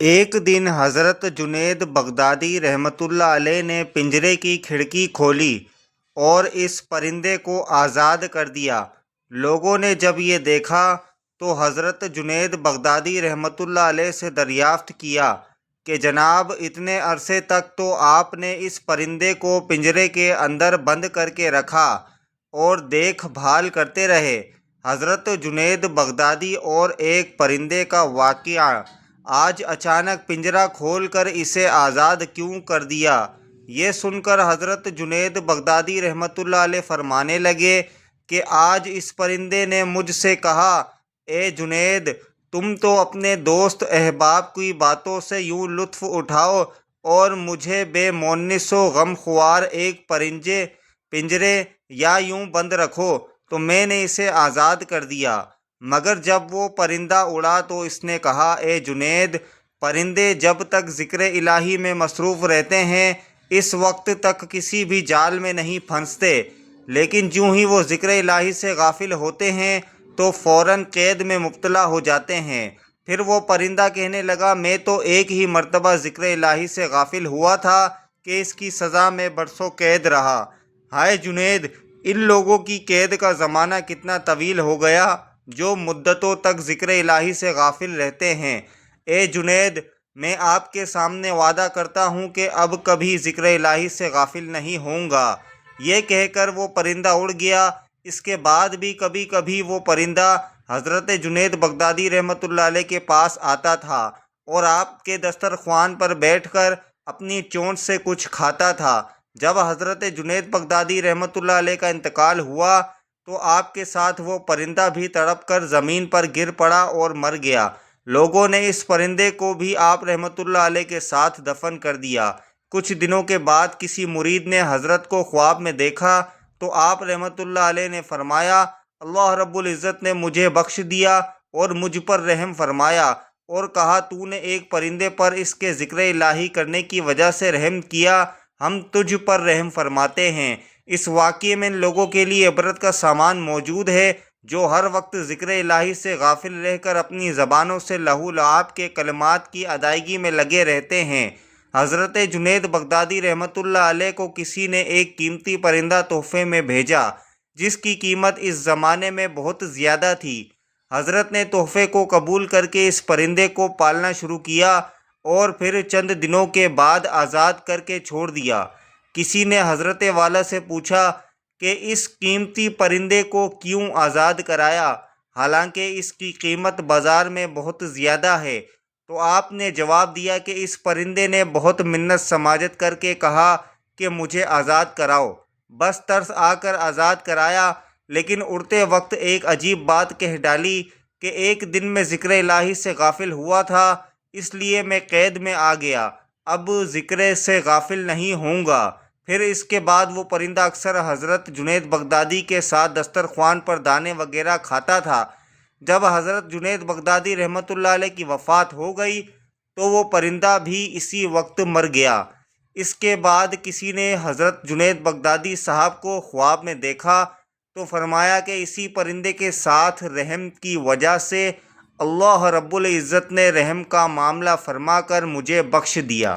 ایک دن حضرت جنید بغدادی رحمۃ اللہ علیہ نے پنجرے کی کھڑکی کھولی اور اس پرندے کو آزاد کر دیا۔ لوگوں نے جب یہ دیکھا تو حضرت جنید بغدادی رحمۃ اللہ علیہ سے دریافت کیا کہ جناب، اتنے عرصے تک تو آپ نے اس پرندے کو پنجرے کے اندر بند کر کے رکھا اور دیکھ بھال کرتے رہے۔ حضرت جنید بغدادی اور ایک پرندے کا واقعہ، آج اچانک پنجرہ کھول کر اسے آزاد کیوں کر دیا؟ یہ سن کر حضرت جنید بغدادی رحمۃ اللہ علیہ فرمانے لگے کہ آج اس پرندے نے مجھ سے کہا، اے جنید، تم تو اپنے دوست احباب کی باتوں سے یوں لطف اٹھاؤ اور مجھے بے مونس و غم خوار ایک پنجرے یا یوں بند رکھو، تو میں نے اسے آزاد کر دیا۔ مگر جب وہ پرندہ اڑا تو اس نے کہا، اے جنید، پرندے جب تک ذکر الہی میں مصروف رہتے ہیں اس وقت تک کسی بھی جال میں نہیں پھنستے، لیکن جوں ہی وہ ذکر الہی سے غافل ہوتے ہیں تو فوراً قید میں مبتلا ہو جاتے ہیں۔ پھر وہ پرندہ کہنے لگا، میں تو ایک ہی مرتبہ ذکر الہی سے غافل ہوا تھا کہ اس کی سزا میں برسوں قید رہا۔ ہائے جنید، ان لوگوں کی قید کا زمانہ کتنا طویل ہو گیا جو مدتوں تک ذکر الہی سے غافل رہتے ہیں۔ اے جنید، میں آپ کے سامنے وعدہ کرتا ہوں کہ اب کبھی ذکر الہی سے غافل نہیں ہوں گا۔ یہ کہہ کر وہ پرندہ اڑ گیا۔ اس کے بعد بھی کبھی کبھی وہ پرندہ حضرت جنید بغدادی رحمۃ اللہ علیہ کے پاس آتا تھا اور آپ کے دسترخوان پر بیٹھ کر اپنی چونچ سے کچھ کھاتا تھا۔ جب حضرت جنید بغدادی رحمۃ اللہ علیہ کا انتقال ہوا تو آپ کے ساتھ وہ پرندہ بھی تڑپ کر زمین پر گر پڑا اور مر گیا۔ لوگوں نے اس پرندے کو بھی آپ رحمۃ اللہ علیہ کے ساتھ دفن کر دیا۔ کچھ دنوں کے بعد کسی مرید نے حضرت کو خواب میں دیکھا تو آپ رحمۃ اللہ علیہ نے فرمایا، اللہ رب العزت نے مجھے بخش دیا اور مجھ پر رحم فرمایا، اور کہا، تو نے ایک پرندے پر اس کے ذکر الہی کرنے کی وجہ سے رحم کیا، ہم تجھ پر رحم فرماتے ہیں۔ اس واقعے میں ان لوگوں کے لیے عبرت کا سامان موجود ہے جو ہر وقت ذکر الہی سے غافل رہ کر اپنی زبانوں سے لہو لعاب کے کلمات کی ادائیگی میں لگے رہتے ہیں۔ حضرت جنید بغدادی رحمۃ اللہ علیہ کو کسی نے ایک قیمتی پرندہ تحفے میں بھیجا جس کی قیمت اس زمانے میں بہت زیادہ تھی۔ حضرت نے تحفے کو قبول کر کے اس پرندے کو پالنا شروع کیا اور پھر چند دنوں کے بعد آزاد کر کے چھوڑ دیا۔ کسی نے حضرت والا سے پوچھا کہ اس قیمتی پرندے کو کیوں آزاد کرایا، حالانکہ اس کی قیمت بازار میں بہت زیادہ ہے؟ تو آپ نے جواب دیا کہ اس پرندے نے بہت منت سماجت کر کے کہا کہ مجھے آزاد کراؤ، بس ترس آ کر آزاد کرایا، لیکن اڑتے وقت ایک عجیب بات کہہ ڈالی کہ ایک دن میں ذکر الہی سے غافل ہوا تھا، اس لیے میں قید میں آ گیا، اب ذکر سے غافل نہیں ہوں گا۔ پھر اس کے بعد وہ پرندہ اکثر حضرت جنید بغدادی کے ساتھ دسترخوان پر دانے وغیرہ کھاتا تھا۔ جب حضرت جنید بغدادی رحمۃ اللہ علیہ کی وفات ہو گئی تو وہ پرندہ بھی اسی وقت مر گیا۔ اس کے بعد کسی نے حضرت جنید بغدادی صاحب کو خواب میں دیکھا تو فرمایا کہ اسی پرندے کے ساتھ رحم کی وجہ سے اللہ رب العزت نے رحم کا معاملہ فرما کر مجھے بخش دیا۔